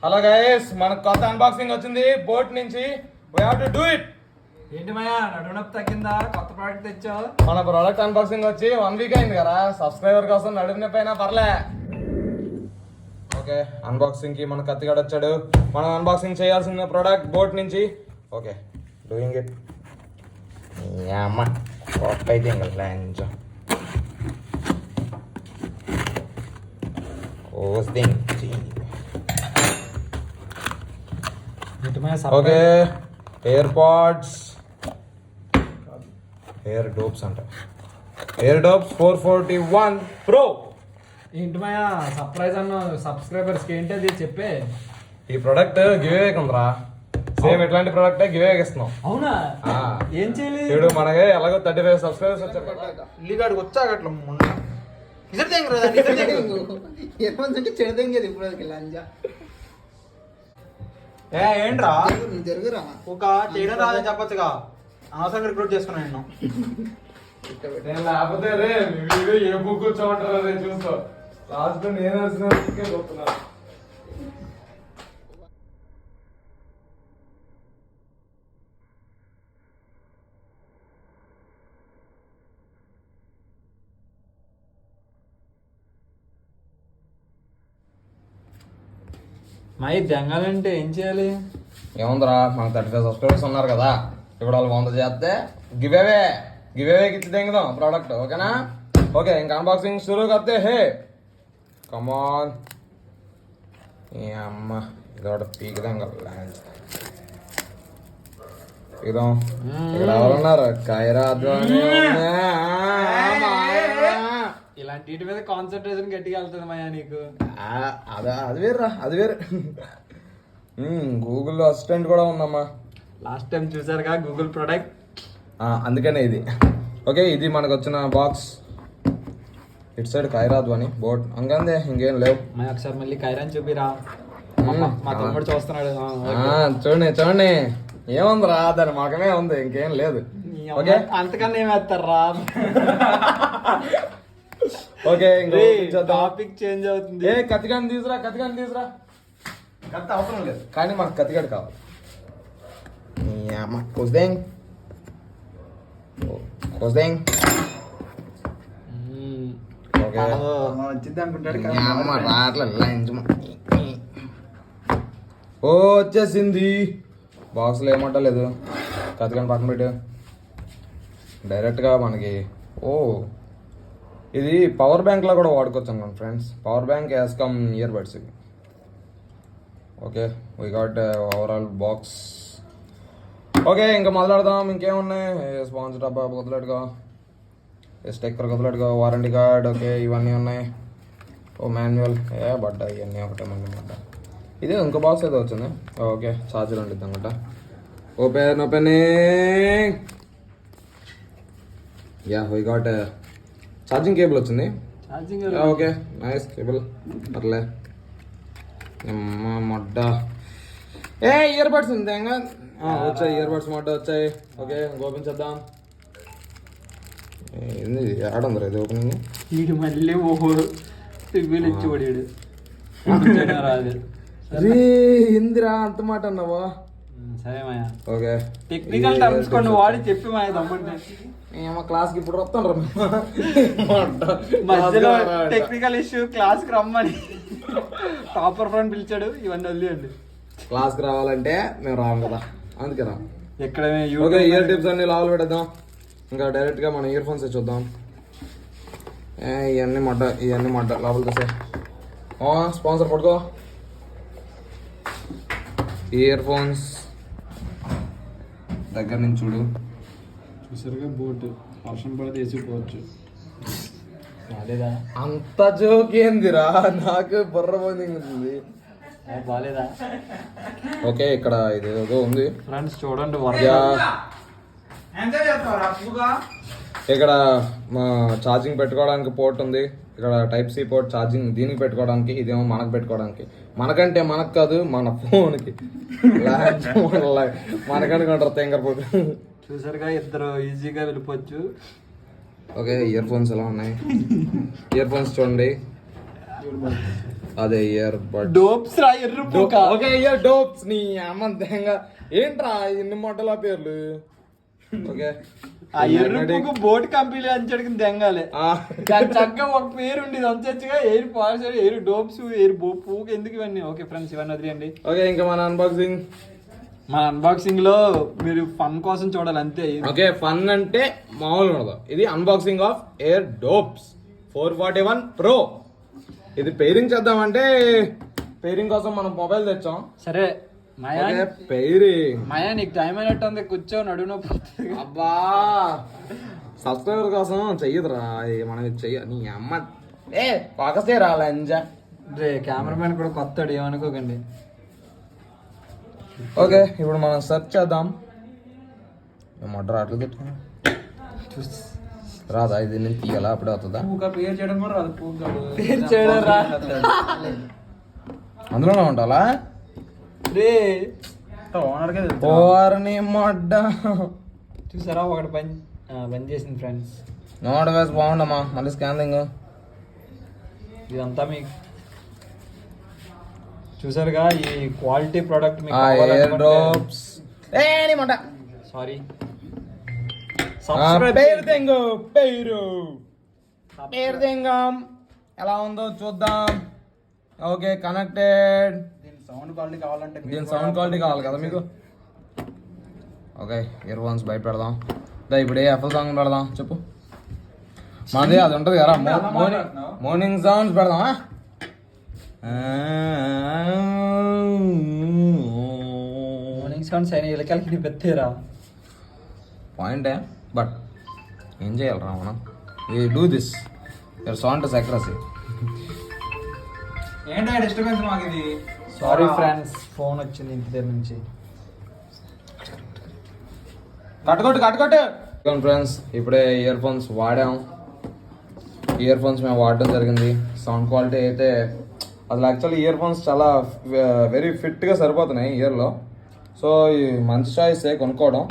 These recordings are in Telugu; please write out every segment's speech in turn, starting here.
హలో గైస్, మనకు కొత్త అన్బాక్సింగ్ వచ్చింది బోట్ నుంచి. We have to do it. ఏంటి మాయా నడునొప్పి తగ్గిందా? కొత్త ప్రోడక్ట్ తెచ్చావు. మన ప్రోడక్ట్ అన్బాక్సింగ్ వచ్చి 1 వీక్ అయింది కదా. సబ్స్క్రైబర్ కోసం నడునొప్పి అయినా పర్లే. ఓకే, అన్బాక్సింగ్ కి మన కత్తిగాడు వచ్చాడు. మనం అన్బాక్సింగ్ చేయాల్సిన ప్రోడక్ట్ బోట్ నుంచి. Okay, doing it. అమ్మ కొత్త అయితే ఇంకా లంచ్ ఓకే. ఎయిర్పాడ్స్, ఎయిర్డోప్స్ అంట. ఎయిర్డోప్స్ 441 Pro. ఏంటి మాయా సర్ప్రైజ్ అన్న సబ్స్క్రైబర్స్ కి ఏంటి అది చెప్పే. ఈ ప్రోడక్ట్ గివ్ ఉందిరా. సేమ్ ఇట్లాంటి ప్రోడక్ట్ గివ్ ఇస్తున్నాం. అవునా? ఏం చేయలేదు చూడు, మనకి ఎలాగో 35 సబ్స్క్రైబర్స్ వచ్చారు. ఇల్లిగాడికి వచ్చాగట్ల ఏంట్రా జరుగురా ఒక చేయడం రాదని చెప్పొచ్చుగా. అనవసరంగా రిక్రూట్ చేసుకున్నా నేను. లేకపోతే రే వీడియో ఏ బుక్ కూర్చోమంటారో రే చూస్తా. లాస్ట్ నేను వచ్చిన మై దెంగాలంటే ఏం చేయాలి? ఏముందిరా, మనకు 35 సబ్స్క్రైబర్స్ ఉన్నారు కదా. ఇప్పుడు వాళ్ళు 100 చేస్తే గివ్ అవేకి ఇచ్చి తెంగుదాం ప్రోడక్ట్. ఓకేనా? ఓకే, ఇంకా అన్బాక్సింగ్ షురూ కర్తే హే. కమాన్. ఈ అమ్మ ఇదొకటి పీకుదాం కదా. పీకుదాం. ఇక్కడ ఎవరున్నారు? ఖైరా అద్వానీ. ఇలాంటి వీటి మీద కాన్సన్ట్రేషన్ గట్టిగా వెళ్తుంది మాయా నీకు. అది వేరురా, అది వేరు. గూగుల్లో అసిస్టెంట్ కూడా ఉందమ్మా. లాస్ట్ టైం చూసారుగా గూగుల్ ప్రొడక్ట్, అందుకనే ఇది. ఓకే, ఇది మనకు వచ్చిన బాక్స్. ఇటు సైడ్ ఖైరాద్వాని బోట్ అంగందే, ఇంకేం లేవు. మా ఒకసారి మళ్ళీ ఖైరాన్ చూపిరా. మా తమ్ముడు చూస్తున్నాడు. చూడండి ఏముందిరా, దాని మగమే ఉంది, ఇంకేం లేదు. ఓకే, అంతకన్నా ఏమేస్తారా? ఓకే, టాపిక్ చేంజ్ అవుతుంది. కత్తిగాని తీసురా. కత్తి అవసరం లేదు, కానీ మాకు కత్తిగాడు కావాలి. కోస్దేంగ్ వచ్చింది అనుకుంటాడు. ఓ వచ్చేసింది. బాక్స్లో ఏమంటలేదు. కత్తిగాని పక్కన పెట్టు. డైరెక్ట్గా మనకి ఇది పవర్ బ్యాంక్లో కూడా వాడుకోవచ్చు అనుకోండి friends. Power bank as come ear buds. Okay, we got overall box. Okay, ఇంకా మొదలెడదాం. ఇంకేమున్నాయి? స్పాన్స్ డబ్బా వదిలేడుగా, స్టిక్కర్ వదిలేడుగా, వారంటీ కార్డ్. ఓకే, ఇవన్నీ ఉన్నాయి. మాన్యువల్ బడ్డా, ఇవన్నీ ఒకటే మంది. ఇది ఇంకో బాక్స్ ఏదో వచ్చింది. ఓకే, ఛార్జర్ ఉంటుంది అనమాట. Opening. We got charging cable వచ్చింది. Okay, nice cable. పర్లే. మొడ్డ ఇయర్ బడ్స్ ఉంది. వచ్చాయి ఇయర్ బడ్స్ మొడ్డ వచ్చాయి. ఓకే, ఓపెన్ ఏంది ఆడందరు ఇది ఓపెనింగ్. వీడు మళ్ళీ రివ్యూలు ఇచ్చి పడాడు. ఇందిరా అంత మాట అన్నావా? సరే మాయా. ఓకే, టెక్నికల్ టర్మ్స్ కొన్ని వాడి చెప్పి మాయ తమ్ముంటే క్లాస్కి ఇప్పుడు వస్తాను. మధ్యలో టెక్నికల్ ఇష్యూ క్లాస్కి రమ్మని టాపర్ ఫ్రెండ్ పిలిచాడు. ఇవన్నీ వదిలేయండి. క్లాస్కి రావాలంటే మేము రాము కదా, అందుకే రా. ఎక్కడ ఓకే, ఇయర్ టిప్స్ అన్ని లావులు పెడదాం. ఇంకా డైరెక్ట్గా మన ఇయర్ ఫోన్స్ చూద్దాం. ఇవన్నీ మడ్డ లోపల చూసే. స్పాన్సర్ పట్టుకో. ఇయర్ ఫోన్స్ దగ్గర నుంచి చూడు. చూసారుగా బోట్, వర్షం పడితే వేసిపోవచ్చు. బాలేదా? అంత జోక్ ఏందిరా, నాకు బుర్ర పోయింది. బాలేదా? ఓకే, ఇక్కడ ఇది ఏదో ఉంది ఫ్రెండ్స్ చూడండి. ఇక్కడ మా ఛార్జింగ్ పెట్టుకోవడానికి పోర్ట్ ఉంది. ఇక్కడ టైప్ సి పోర్ట్ ఛార్జింగ్ దీనికి పెట్టుకోవడానికి, ఇదేమో మనకు పెట్టుకోవడానికి. మనకంటే మనకు కాదు, మన ఫోన్కి. మనకనుకుంటారు తెంగరపోతు. చూసారుగా, ఇద్దరు ఈజీగా వెళ్ళిపోవచ్చు. ఓకే, ఇయర్ ఫోన్స్ ఎలా ఉన్నాయి? ఇయర్ ఫోన్స్ చూడండి. అదే ఇయర్ బడ్ డోప్స్ రా ఎర్రు పూక. ఓకే ఇయర్ డోప్స్ నీ అమ్మంతంగా ఏంట్రా ఇన్ని మొట్టల పేర్లు. ఓకే ఆ ఎర్రు పూక బోట్ కంపెనీ అంచడికి దెంగాలే. దాని చక్కగా ఒక పేరు ఉండేది అంచచ్చుగా air pods air dopes air పూక ఎందుకు ఇవన్నీ. ఓకే ఫ్రెండ్స్ ఇవన్నీ వదిలేయండి. ఓకే ఇంకా మన అన్బాక్సింగ్ లో మీరు ఫన్ కోసం చూడాలి అంతే. ఓకే ఫన్ అంటే మామూలు ఉండదు. ఇది unboxing of air dopes 441 Pro. ఇది పెయిరింగ్ చేద్దామంటే పెయిరింగ్ కోసం మనం మొబైల్ తెచ్చాం. సరే మాయా పెయిరింగ్ మాయా నీకు టైం అయినట్టు ఉంది, కూర్చో నడును. అబ్బా సబ్స్క్రైబర్ కోసం చెయ్యదురా మనం చెయ్య నీ అమ్మ పాకసే రాలా ఎంజా. రే కెమెరామెన్ కూడా కొత్తడు ఏమనుకోకండి. ఓకే ఇప్పుడు మనం సెర్చ్ చేద్దాం. మొట్ట అట్లా తెచ్చుకున్నా రాదా ఇది నేను తీయాలా అప్పుడే అవుతుందా. పేరు చేయడం కూడా రాదు. పేరు చేయడం రా అందులోనే ఉంటాలా రే ఓనర్కే ఓర్ని మొడ్డ. చూసారా ఒకటి బంద్ చేసింది ఫ్రెండ్స్. నోట్ వేసి బాగుండమ్మా మళ్ళీ స్కానింగ్ ఇదంతా మీకు చూసారుగా ఈ క్వాలిటీ ప్రోడక్ట్ మీకు Airdopes సారీ పేరు తెంగాం ఎలా ఉందో చూద్దాం. Okay connected. సౌండ్ క్వాలిటీ కావాలంటే దీని సౌండ్ క్వాలిటీ కావాలి కదా మీకు. ఓకే ఇయర్ ఫోన్స్ బయట పెడదాం. ఇప్పుడు ఏ ఎఫ్ఎల్ సాంగ్ పెడదాం చెప్పు. మాది అది ఉంటుంది కదా మార్నింగ్ సౌండ్స్ పెడదామా. మార్నింగ్ సౌండ్స్ అయినా ఇలకలకి పెత్తేరా పాయింటే బట్ ఏం చేయాలరా మనం. We do this your sound is accuracy. ఏంటో డిస్టర్బెన్స్ మాకు ఇది. సారీ ఫ్రెండ్స్ ఫోన్ వచ్చింది ఇంటి దగ్గర నుంచి. కట్టుకోట్టు ఫ్రెండ్స్ ఇప్పుడే ఇయర్ ఫోన్స్ వాడాం. ఇయర్ ఫోన్స్ మేము వాడడం జరిగింది. సౌండ్ క్వాలిటీ అయితే అసలు యాక్చువల్లీ ఇయర్ ఫోన్స్ చాలా వెరీ ఫిట్గా సరిపోతున్నాయి ఇయర్లో. సో ఈ మంచి చాయిస్ కొనుక్కోవడం.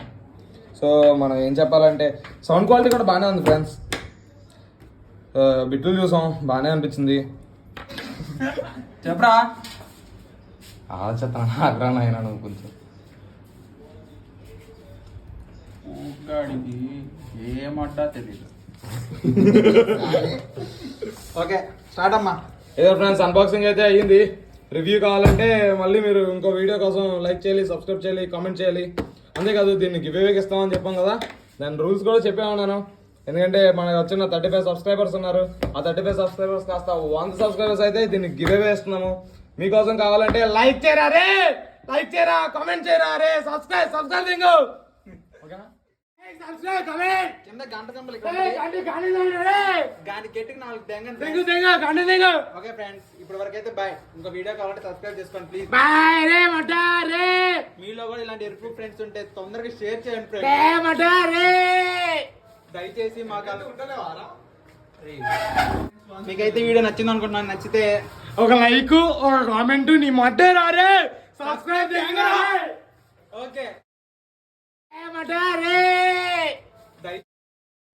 సో మనం ఏం చెప్పాలంటే సౌండ్ క్వాలిటీ కూడా బాగానే ఉంది ఫ్రెండ్స్. బిట్లు చూసాం బాగానే అనిపించింది. చెప్పరా ఆలోచిస్తాను అగ్రహణ అయినా నువ్వు కొంచెం ఏమంటా తెలీదు. ఓకే స్టార్ట్ అమ్మా. ఏదో ఫ్రెండ్స్ అన్బాక్సింగ్ అయితే అయ్యింది. రివ్యూ కావాలంటే మళ్ళీ మీరు ఇంకో వీడియో కోసం లైక్ చేయాలి, సబ్స్క్రైబ్ చేయాలి, కామెంట్ చేయాలి. అంతేకాదు దీన్ని గివ్ అవేకి ఇస్తామని చెప్పాం కదా, దాని రూల్స్ కూడా చెప్పే ఉన్నాను. ఎందుకంటే మనకు వచ్చిన 35 సబ్స్క్రైబర్స్ ఉన్నారు. ఆ 35 సబ్స్క్రైబర్స్ కాస్త 100 సబ్స్క్రైబర్స్ అయితే దీన్ని గివ్ అవే ఇస్తున్నాము. మీకోసం కావాలంటే లైక్ చేయరా రే, లైక్ చేయరా, కామెంట్ చేయరా రే, సబ్స్క్రైబ్ దింగు. ఓకేనా? సబ్స్క్రైబ్ కామెంట్ కింద గంట కంపలు ఓకే ఫ్రెండ్స్ ఇప్పుడు వరకు అయితే బాయ్. ఇంకో వీడియో కావాలంటే సబ్స్క్రైబ్ చేసుకోండి ప్లీజ్. బాయ్ రే మటా రే. మీలో కూడా ఇలాంటి ఎరుపు ఫ్రెండ్స్ ఉంటే తొందరగా షేర్ చేయండి ఫ్రెండ్స్. మటా రే దయచేసి మాకు మీకైతే వీడియో నచ్చింది అనుకుంటున్నాను. నచ్చితే ఒక లైక్, ఒక కామెంట్, నీ మడ్డే రారే, సబ్స్క్రైబ్ చేయండి. ఓకే మటా రే.